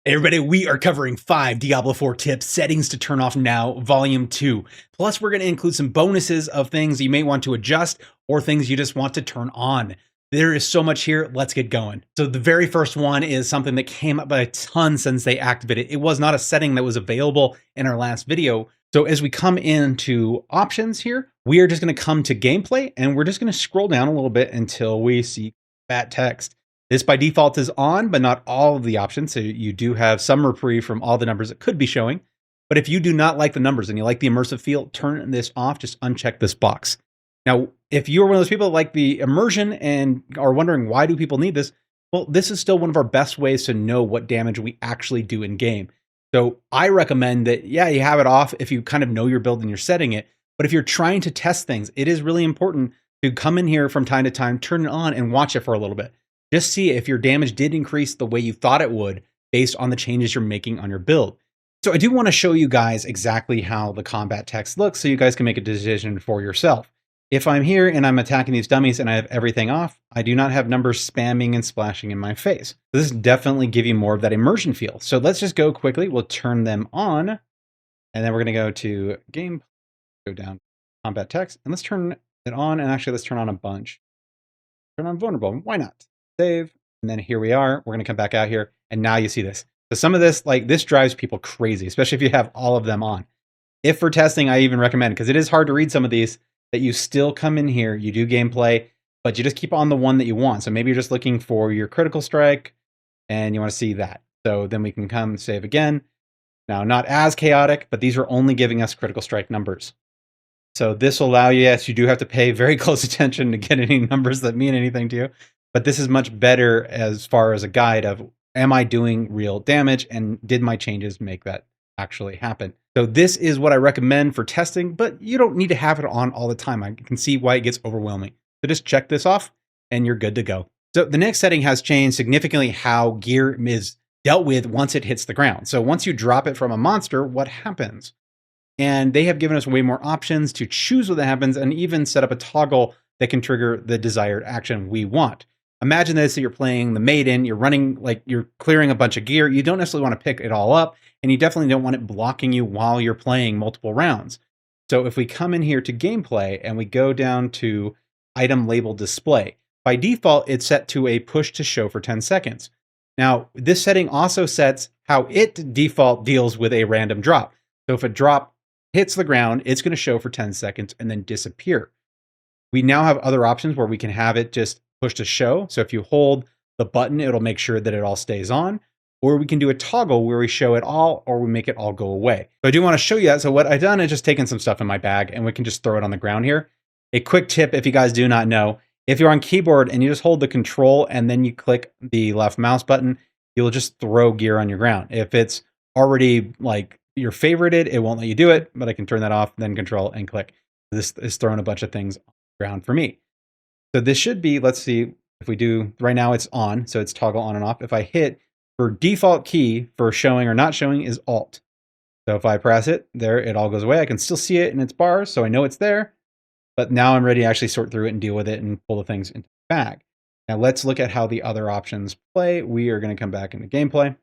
Hey everybody, we are covering 5 Diablo 4 tips, settings to turn off now, volume 2. Plus, we're going to include some bonuses of things you may want to adjust or things you just want to turn on. There is so much here. Let's get going. So the very first one is something that came up a ton since they activated it. It was not a setting that was available in our last video. So as we come into options here, we are just going to come to gameplay and we're just going to scroll down a little bit until we see that text. This by default is on, but not all of the options. So you do have some reprieve from all the numbers that could be showing. But if you do not like the numbers and you like the immersive feel, turn this off, just uncheck this box. Now, if you're one of those people that like the immersion and are wondering why do people need this, well, this is still one of our best ways to know what damage we actually do in game. So I recommend that, yeah, you have it off if you kind of know your build and you're setting it. But if you're trying to test things, it is really important to come in here from time to time, turn it on and watch it for a little bit. Just see if your damage did increase the way you thought it would based on the changes you're making on your build. So I do want to show you guys exactly how the combat text looks so you guys can make a decision for yourself. If I'm here and I'm attacking these dummies and I have everything off, I do not have numbers spamming and splashing in my face. This definitely give you more of that immersion feel. So let's just go quickly. We'll turn them on and then we're going to go to game, go down combat text and let's turn it on. And actually let's turn on a bunch. Turn on vulnerable. Why not? Save, and then here we are. We're going to come back out here, and now you see this. So some of this, like this drives people crazy, especially if you have all of them on. If for testing, I even recommend, because it is hard to read some of these, that you still come in here, you do gameplay, but you just keep on the one that you want. So maybe you're just looking for your critical strike, and you want to see that. So then we can come save again. Now, not as chaotic, but these are only giving us critical strike numbers. So this will allow you, yes, you do have to pay very close attention to get any numbers that mean anything to you. But this is much better as far as a guide of, am I doing real damage and did my changes make that actually happen? So this is what I recommend for testing, but you don't need to have it on all the time. I can see why it gets overwhelming. So just check this off and you're good to go. So the next setting has changed significantly how gear is dealt with once it hits the ground. So once you drop it from a monster, what happens? And they have given us way more options to choose what happens and even set up a toggle that can trigger the desired action we want. Imagine this, that you're playing the Maiden, you're running, like you're clearing a bunch of gear. You don't necessarily want to pick it all up, and you definitely don't want it blocking you while you're playing multiple rounds. So if we come in here to gameplay and we go down to item label display, by default, it's set to a push to show for 10 seconds. Now, this setting also sets how it default deals with a random drop. So if a drop hits the ground, it's going to show for 10 seconds and then disappear. We now have other options where we can have it just push to show. So if you hold the button, it'll make sure that it all stays on. Or we can do a toggle where we show it all or we make it all go away. So I do want to show you that. So what I've done is just taken some stuff in my bag and we can just throw it on the ground here. A quick tip, if you guys do not know, if you're on keyboard and you just hold the control and then you click the left mouse button, you'll just throw gear on your ground. If it's already like your favorited, it won't let you do it, but I can turn that off, then control and click. This is throwing a bunch of things on the ground for me. So this should be, let's see if we do, right now it's on, so it's toggle on and off. If I hit, for default key for showing or not showing is Alt. So if I press it, there it all goes away. I can still see it in its bars, so I know it's there. But now I'm ready to actually sort through it and deal with it and pull the things into the bag. Now let's look at how the other options play. We are going to come back into gameplay.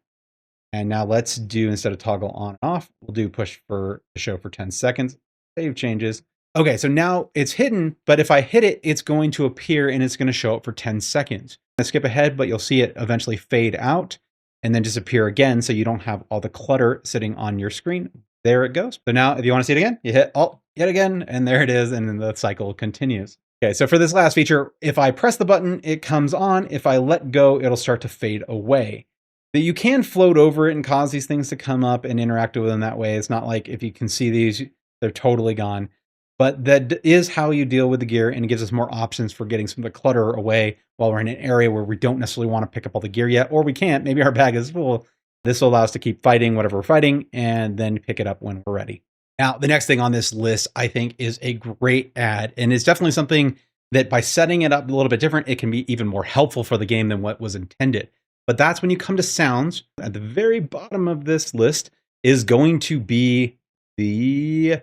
And now let's do, instead of toggle on and off, we'll do push for the show for 10 seconds. Save changes. Okay, so now it's hidden, but if I hit it, it's going to appear and it's going to show up for 10 seconds. I skip ahead, but you'll see it eventually fade out and then disappear again so you don't have all the clutter sitting on your screen. There it goes. So now if you want to see it again, you hit Alt yet again, and there it is, and then the cycle continues. Okay, so for this last feature, if I press the button, it comes on. If I let go, it'll start to fade away. But you can float over it and cause these things to come up and interact with them that way. It's not like if you can see these, they're totally gone. But that is how you deal with the gear, and it gives us more options for getting some of the clutter away while we're in an area where we don't necessarily want to pick up all the gear yet, or we can't. Maybe our bag is full. This will allow us to keep fighting whatever we're fighting and then pick it up when we're ready. Now, the next thing on this list, I think, is a great add, and it's definitely something that by setting it up a little bit different, it can be even more helpful for the game than what was intended. But that's when you come to sounds. At the very bottom of this list is going to be the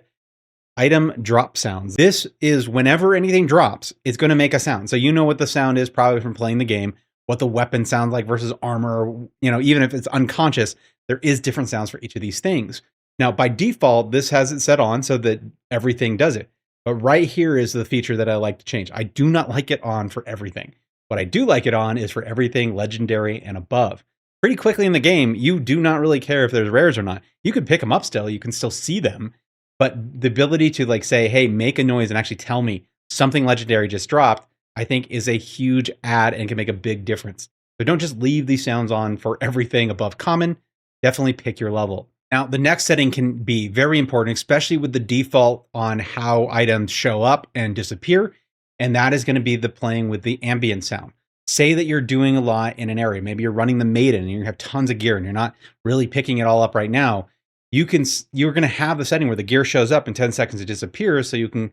item drop sounds. This is whenever anything drops, it's going to make a sound. So you know what the sound is probably from playing the game. what the weapon sounds like versus armor, even if it's unconscious, there is different sounds for each of these things. Now, by default, this has it set on so that everything does it. But right here is the feature that I like to change. I do not like it on for everything. What I do like it on is for everything legendary and above. Pretty quickly in the game, you do not really care if there's rares or not. You can pick them up still, you can still see them, but the ability to like say, hey, make a noise and actually tell me something legendary just dropped, I think is a huge add and can make a big difference. So don't just leave these sounds on for everything above common. Definitely pick your level. Now, the next setting can be very important, especially with the default on how items show up and disappear. And that is going to be the playing with the ambient sound. Say that you're doing a lot in an area. Maybe you're running the maiden and you have tons of gear and you're not really picking it all up right now. You're going to have the setting where the gear shows up in 10 seconds, it disappears. So you can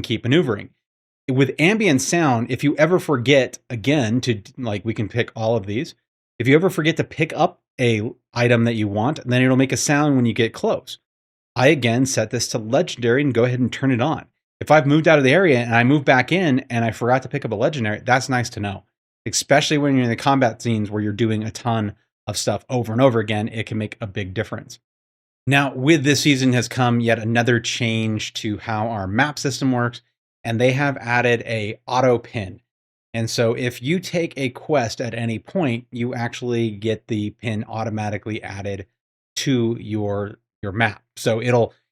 keep maneuvering. With ambient sound, if you ever forget again to we can pick all of these. If you ever forget to pick up a item that you want, then it'll make a sound when you get close. I again set this to legendary and go ahead and turn it on. If I've moved out of the area and I move back in and I forgot to pick up a legendary, that's nice to know. Especially when you're in the combat scenes where you're doing a ton of stuff over and over again, it can make a big difference. Now, with this season has come yet another change to how our map system works, and they have added a auto pin. And so if you take a quest at any point, you actually get the pin automatically added to your map. So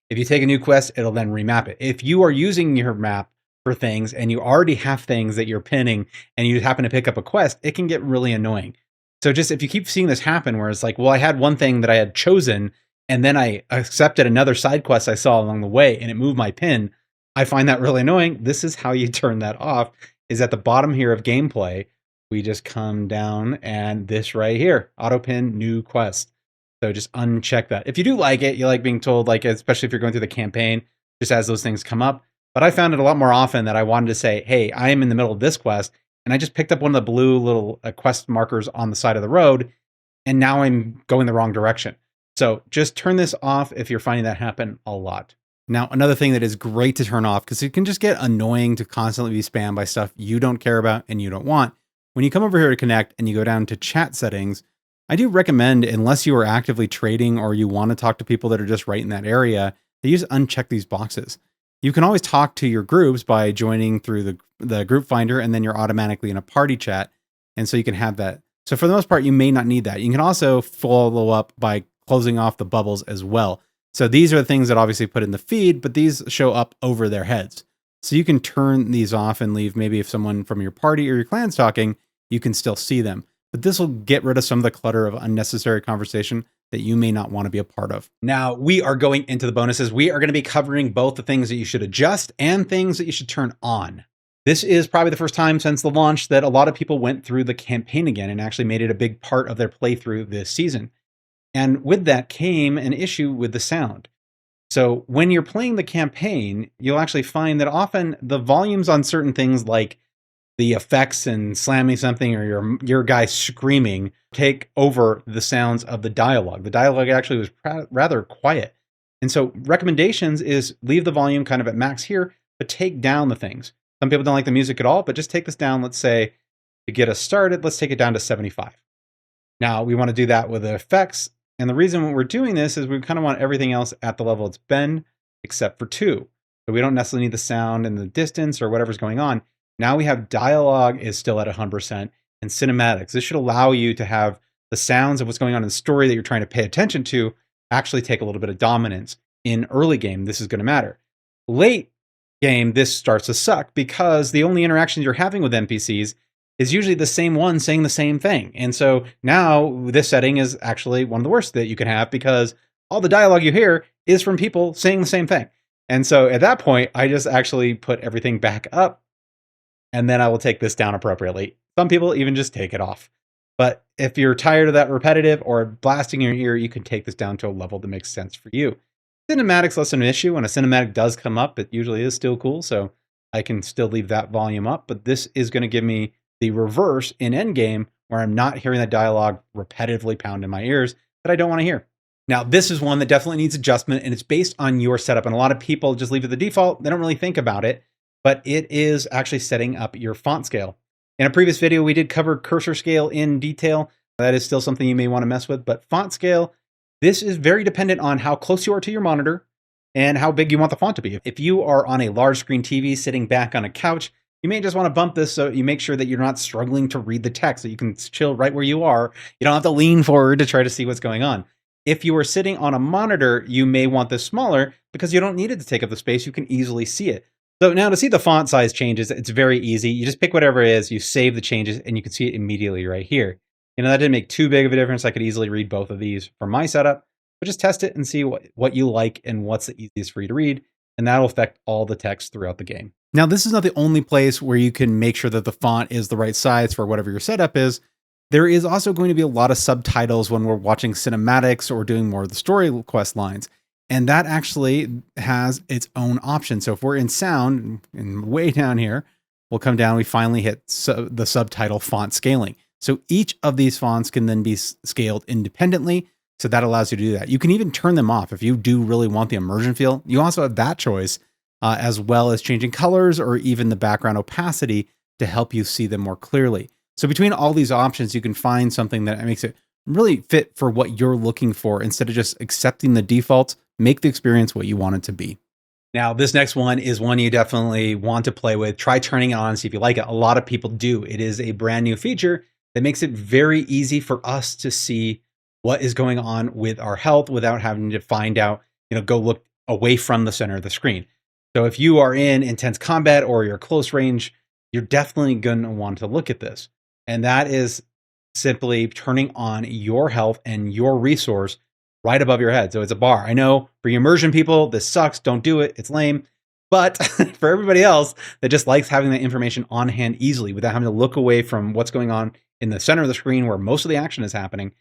if you take a new quest, it'll then remap it. If you are using your map for things and you already have things that you're pinning and you happen to pick up a quest, it can get really annoying. So just if you keep seeing this happen where it's like, well, I had one thing that I had chosen and then I accepted another side quest I saw along the way and it moved my pin, I find that really annoying. This is how you turn that off. Is at the bottom here of gameplay, we just come down and this right here, auto pin new quest. So just uncheck that. If you do like it, you like being told, especially if you're going through the campaign, just as those things come up. But I found it a lot more often that I wanted to say, hey, I am in the middle of this quest, and I just picked up one of the blue little quest markers on the side of the road, and now I'm going the wrong direction. So just turn this off if you're finding that happen a lot. Now, another thing that is great to turn off, because it can just get annoying to constantly be spammed by stuff you don't care about and you don't want. When you come over here to connect and you go down to chat settings, I do recommend, unless you are actively trading or you want to talk to people that are just right in that area, that you just uncheck these boxes. You can always talk to your groups by joining through the group finder, and then you're automatically in a party chat. And so you can have that. So for the most part, you may not need that. You can also follow up by closing off the bubbles as well. So these are the things that obviously put in the feed, but these show up over their heads. So you can turn these off and leave. Maybe if someone from your party or your clan's talking, you can still see them. But this will get rid of some of the clutter of unnecessary conversation that you may not want to be a part of. Now, we are going into the bonuses. We are going to be covering both the things that you should adjust and things that you should turn on. This is probably the first time since the launch that a lot of people went through the campaign again and actually made it a big part of their playthrough this season. And with that came an issue with the sound. So when you're playing the campaign, you'll actually find that often the volumes on certain things like the effects and slamming something or your guy screaming take over the sounds of the dialogue. The dialogue actually was rather quiet. And so recommendations is leave the volume kind of at max here, but take down the things. Some people don't like the music at all, but just take this down. Let's say to get us started, let's take it down to 75. Now we want to do that with the effects. And the reason we're doing this is we kind of want everything else at the level it's been, except for 2. So we don't necessarily need the sound and the distance or whatever's going on. Now we have dialogue is still at 100% and cinematics. This should allow you to have the sounds of what's going on in the story that you're trying to pay attention to actually take a little bit of dominance. In early game, this is going to matter. Late game, this starts to suck because the only interactions you're having with NPCs is usually the same one saying the same thing. And so now this setting is actually one of the worst that you can have because all the dialogue you hear is from people saying the same thing. And so at that point, I just actually put everything back up and then I will take this down appropriately. Some people even just take it off. But if you're tired of that repetitive or blasting in your ear, you can take this down to a level that makes sense for you. Cinematics less an issue. When a cinematic does come up, it usually is still cool. So I can still leave that volume up, but this is going to give me the reverse in endgame where I'm not hearing that dialogue repetitively pound in my ears that I don't want to hear. Now, this is one that definitely needs adjustment and it's based on your setup. And a lot of people just leave it the default. They don't really think about it, but it is actually setting up your font scale. In a previous video, we did cover cursor scale in detail. That is still something you may want to mess with, but font scale, this is very dependent on how close you are to your monitor and how big you want the font to be. If you are on a large screen TV sitting back on a couch, you may just want to bump this so you make sure that you're not struggling to read the text, that you can chill right where you are. You don't have to lean forward to try to see what's going on. If you are sitting on a monitor, you may want this smaller because you don't need it to take up the space. You can easily see it. So now to see the font size changes, it's very easy. You just pick whatever it is, you save the changes, and you can see it immediately right here. That didn't make too big of a difference. I could easily read both of these for my setup, but just test it and see what you like and what's the easiest for you to read, and that'll affect all the text throughout the game. Now, this is not the only place where you can make sure that the font is the right size for whatever your setup is. There is also going to be a lot of subtitles when we're watching cinematics or doing more of the story quest lines. And that actually has its own option. So if we're in sound and way down here, we'll come down, we finally hit the subtitle font scaling. So each of these fonts can then be scaled independently. So that allows you to do that. You can even turn them off if you do really want the immersion feel. You also have that choice, as well as changing colors or even the background opacity to help you see them more clearly. So between all these options, you can find something that makes it really fit for what you're looking for instead of just accepting the defaults. Make the experience what you want it to be. Now, this next one is one you definitely want to play with. Try turning it on and see if you like it. A lot of people do. It is a brand new feature that makes it very easy for us to see what is going on with our health without having to find out, go look away from the center of the screen. So if you are in intense combat or you're close range, you're definitely going to want to look at this. And that is simply turning on your health and your resource right above your head. So it's a bar. I know for you immersion people, this sucks. Don't do it. It's lame. But for everybody else that just likes having that information on hand easily without having to look away from what's going on in the center of the screen where most of the action is happening,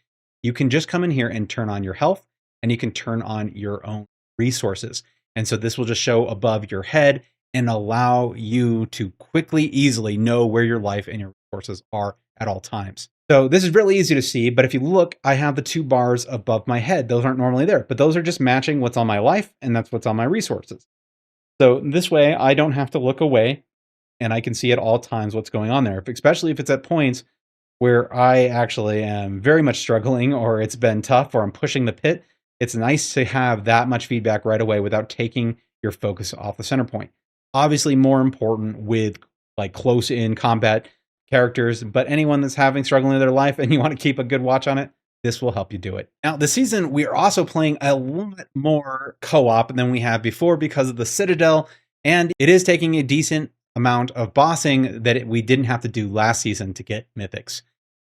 you can just come in here and turn on your health, and you can turn on your own resources. And so this will just show above your head and allow you to quickly, easily know where your life and your resources are at all times. So this is really easy to see, but if you look, I have the two bars above my head. Those aren't normally there, but those are just matching what's on my life, and that's what's on my resources. So this way, I don't have to look away, and I can see at all times what's going on there, especially if it's at points where I actually am very much struggling, or it's been tough, or I'm pushing the pit. It's nice to have that much feedback right away without taking your focus off the center point. Obviously more important with like close in combat characters, but anyone that's struggling in their life and you want to keep a good watch on it, this will help you do it. Now, this season, we are also playing a lot more co-op than we have before because of the Citadel, and it is taking a decent amount of bossing that we didn't have to do last season to get mythics.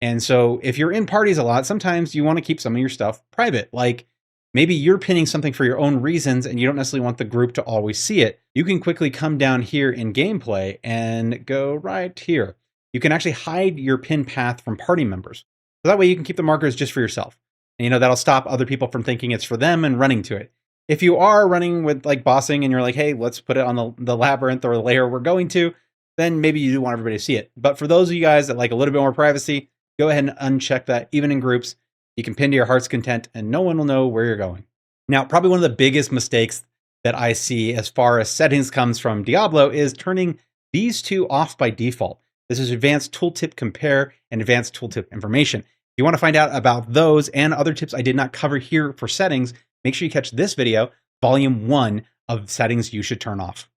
And so if you're in parties a lot, sometimes you want to keep some of your stuff private. Like maybe you're pinning something for your own reasons and you don't necessarily want the group to always see it. You can quickly come down here in gameplay and go right here. You can actually hide your pin path from party members. So that way you can keep the markers just for yourself. And that'll stop other people from thinking it's for them and running to it. If you are running with like bossing and you're like, hey, let's put it on the labyrinth or the layer we're going to, then maybe you do want everybody to see it. But for those of you guys that like a little bit more privacy, go ahead and uncheck that. Even in groups, you can pin to your heart's content and no one will know where you're going. Now, probably one of the biggest mistakes that I see as far as settings comes from Diablo is turning these two off by default. This is Advanced Tooltip Compare and Advanced Tooltip Information. If you want to find out about those and other tips I did not cover here for settings, make sure you catch this video, Volume 1 of settings you should turn off.